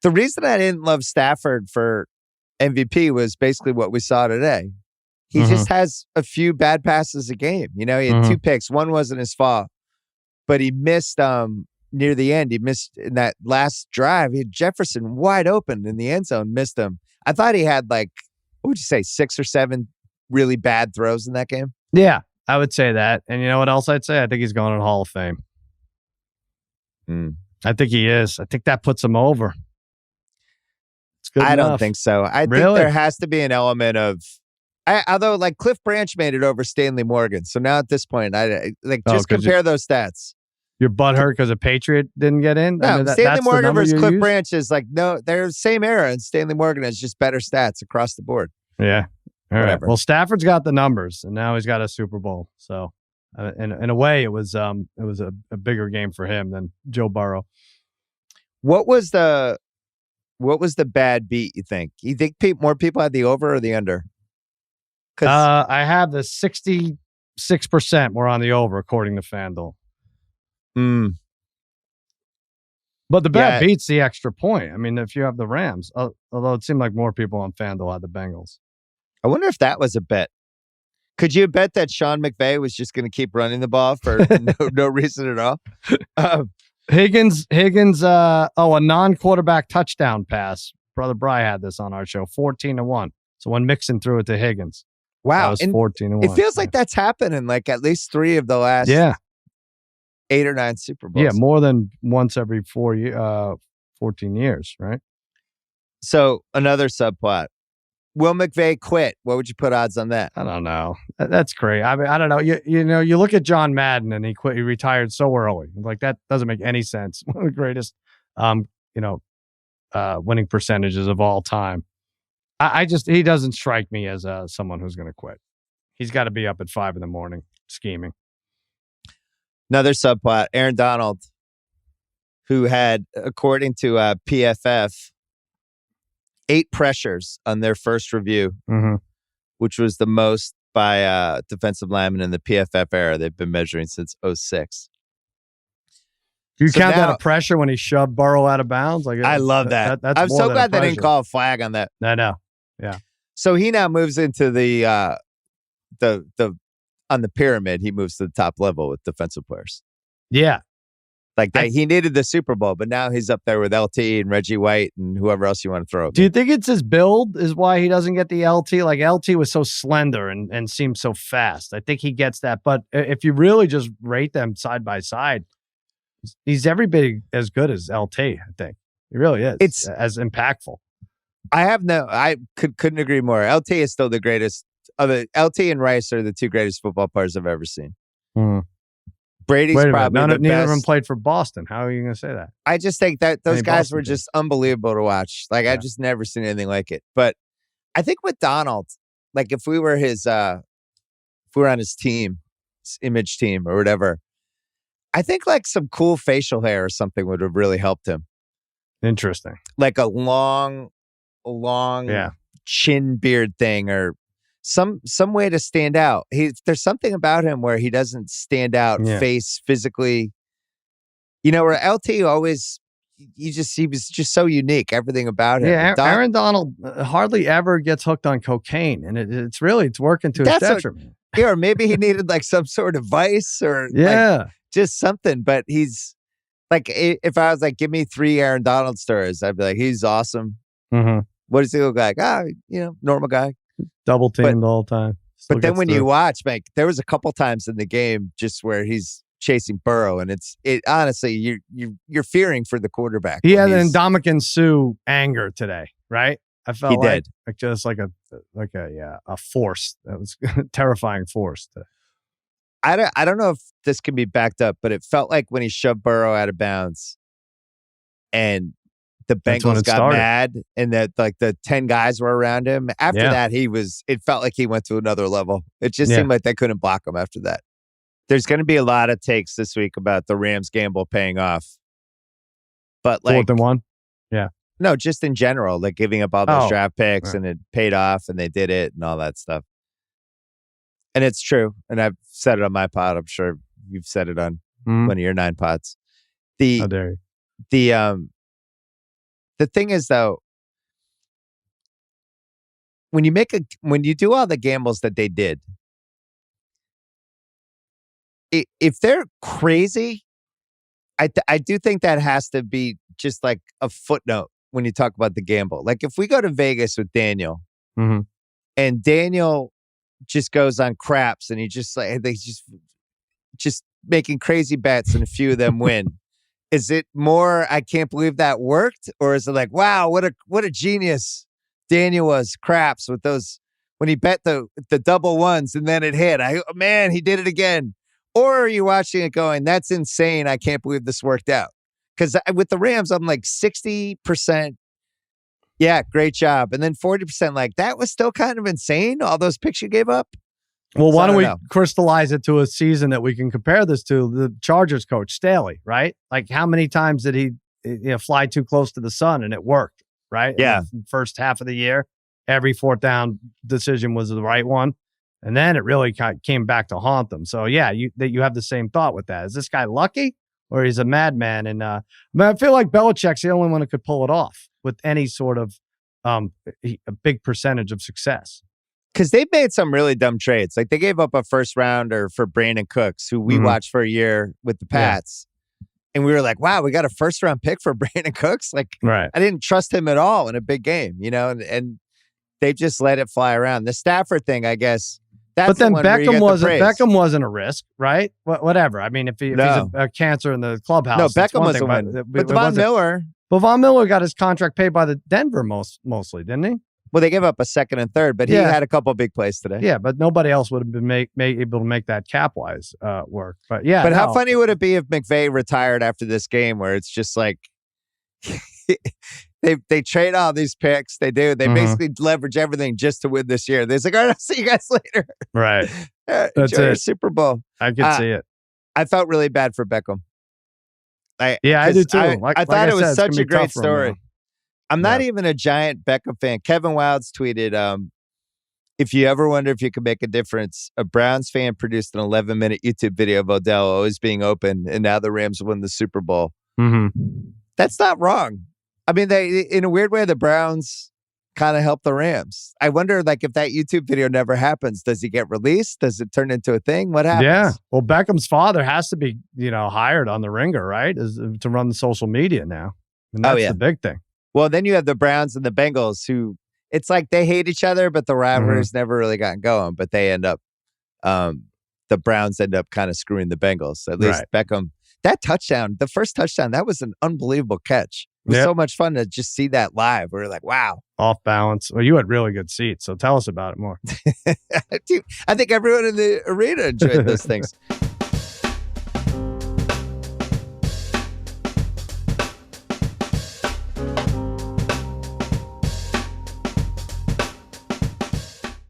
The reason I didn't love Stafford for MVP was basically what we saw today. He just has a few bad passes a game. He had 2 picks. One wasn't his fault, but he missed near the end. He missed in that last drive. He had Jefferson wide open in the end zone, missed him. I thought he had what would you say, 6 or 7 really bad throws in that game? Yeah, I would say that. And you know what else I'd say? I think he's going to the Hall of Fame. I think he is. I think that puts him over. It's good enough. Don't think so. I think there has to be an element of, although Cliff Branch made it over Stanley Morgan. So now at this point, just compare those stats. You're butthurt because a Patriot didn't get in? No, Stanley Morgan versus Cliff Branch is no, they're the same era, and Stanley Morgan has just better stats across the board. Yeah. All right. Well, Stafford's got the numbers, and now he's got a Super Bowl. So, in a way, it was a bigger game for him than Joe Burrow. What was the bad beat, you think? You think more people had the over or the under? I have the 66% were on the over, according to FanDuel. But the bad beats the extra point. I mean, if you have the Rams, although it seemed like more people on FanDuel had the Bengals. I wonder if that was a bet. Could you bet that Sean McVay was just going to keep running the ball for no reason at all? Higgins, a non-quarterback touchdown pass. Brother Bry had this on our show, 14-1. So when Mixon threw it to Higgins, wow, that was 14-1. It feels like that's happened in at least 3 of the last 8 or 9 Super Bowls. Yeah, more than once every 14 years, right? So another subplot. Will McVay quit? What would you put odds on that? I don't know. That's great. I mean, I don't know. You look at John Madden and he quit. He retired so early. That doesn't make any sense. One of the greatest, winning percentages of all time. He doesn't strike me as someone who's going to quit. He's got to be up at 5 a.m. scheming. Another subplot. Aaron Donald, who had, according to PFF, 8 pressures on their first review, which was the most by defensive linemen in the PFF era. They've been measuring since 2006. Do you count that a pressure when he shoved Burrow out of bounds? I love that. I'm so glad they didn't call a flag on that. I know. Yeah. So he now moves into the on the pyramid. He moves to the top level with defensive players. Yeah. He needed the Super Bowl, but now he's up there with LT and Reggie White and whoever else you want to throw. Do you think it's his build is why he doesn't get the LT? LT was so slender and seemed so fast. I think he gets that. But if you really just rate them side by side, he's every bit as good as LT, I think. He really is. It's as impactful. I couldn't agree more. LT is still the greatest. LT and Rice are the 2 greatest football players I've ever seen. Brady's probably the best. Neither of them played for Boston. How are you going to say that? I just think that those guys were just unbelievable to watch. I've just never seen anything like it. But I think with Donald, if we were on his team, his image team or whatever, I think some cool facial hair or something would have really helped him. Interesting. A long chin beard thing or some way to stand out. There's something about him where he doesn't stand out face physically. Where LT always he was just so unique. Everything about him. Yeah, Aaron Donald hardly ever gets hooked on cocaine, and it's working to his detriment. Or maybe he needed some sort of vice or just something. But he's if I was give me 3 Aaron Donald stories, I'd be he's awesome. What does he look like? Normal guy. Double teamed all the time. But then when you watch, there was a couple times in the game just where he's chasing Burrow, and it honestly you're fearing for the quarterback. He had an Ndamukong Suh anger today, right? I felt he did just like a force that was terrifying force. I don't know if this can be backed up, but it felt like when he shoved Burrow out of bounds, and the Bengals got mad, and that the 10 guys were around him. After that, it felt like he went to another level. It just seemed like they couldn't block him after that. There's going to be a lot of takes this week about the Rams gamble paying off. But 4th and 1? Yeah. No, just in general, giving up all those draft picks and it paid off and they did it and all that stuff. And it's true. And I've said it on my pod. I'm sure you've said it on one of your 9 pods. How dare you? The thing is, though, when you do all the gambles that they did, if they're crazy, I do think that has to be just like a footnote when you talk about the gamble. Like if we go to Vegas with Daniel, and Daniel just goes on craps, and he just like they just making crazy bets, and a few of them win. Is it more, I can't believe that worked? Or is it like, wow, what a genius Daniel was, craps, with those, when he bet the double ones and then it hit. Man, he did it again. Or are you watching it going, that's insane, I can't believe this worked out? Because with the Rams, I'm like 60%, yeah, great job. And then 40% like, that was still kind of insane, all those picks you gave up. Well, why don't we crystallize it to a season that we can compare this to? The Chargers coach, Staley, right? Like how many times did he fly too close to the sun and it worked, right? Yeah. In the first half of the year, every fourth down decision was the right one. And then it really came back to haunt them. So, yeah, you have the same thought with that. Is this guy lucky or he's a madman? And I feel like Belichick's the only one who could pull it off with any sort of a big percentage of success. Because they've made some really dumb trades. Like they gave up a first rounder for Brandon Cooks, who we watched for a year with the Pats. Yeah. And we were like, wow, we got a first round pick for Brandon Cooks. Like, I didn't trust him at all in a big game, and they just let it fly around. The Stafford thing, I guess. But then Beckham wasn't a risk, right? Whatever. I mean, if he's a cancer in the clubhouse. No, Beckham was a win. But Von Miller. But Von Miller got his contract paid by the Denver mostly, didn't he? Well, they gave up a second and third, but he had a couple big plays today. Yeah, but nobody else would have been able to make that cap-wise work. But how funny would it be if McVay retired after this game, where it's just like they trade all these picks. They basically leverage everything just to win this year. They're like, all right, I'll see you guys later. Right. That's enjoy your Super Bowl. I can see it. I felt really bad for Beckham. I do too. I thought it was such a great story. I'm not even a giant Beckham fan. Kevin Wildes tweeted, if you ever wonder if you could make a difference, a Browns fan produced an 11-minute YouTube video of Odell always being open, and now the Rams won the Super Bowl. That's not wrong. I mean, in a weird way, the Browns kind of helped the Rams. I wonder, like, if that YouTube video never happens, does he get released? Does it turn into a thing? What happens? Yeah. Well, Beckham's father has to be, hired on the Ringer, right? To run the social media now. And that's the big thing. Well, then you have the Browns and the Bengals, who it's like they hate each other, but the rivalry's never really gotten going. But they end up, the Browns end up kind of screwing the Bengals. At least Beckham, that touchdown, the first touchdown, that was an unbelievable catch. It was so much fun to just see that live. We were like, wow. Off balance. Well, you had really good seats, so tell us about it more. I think everyone in the arena enjoyed those things.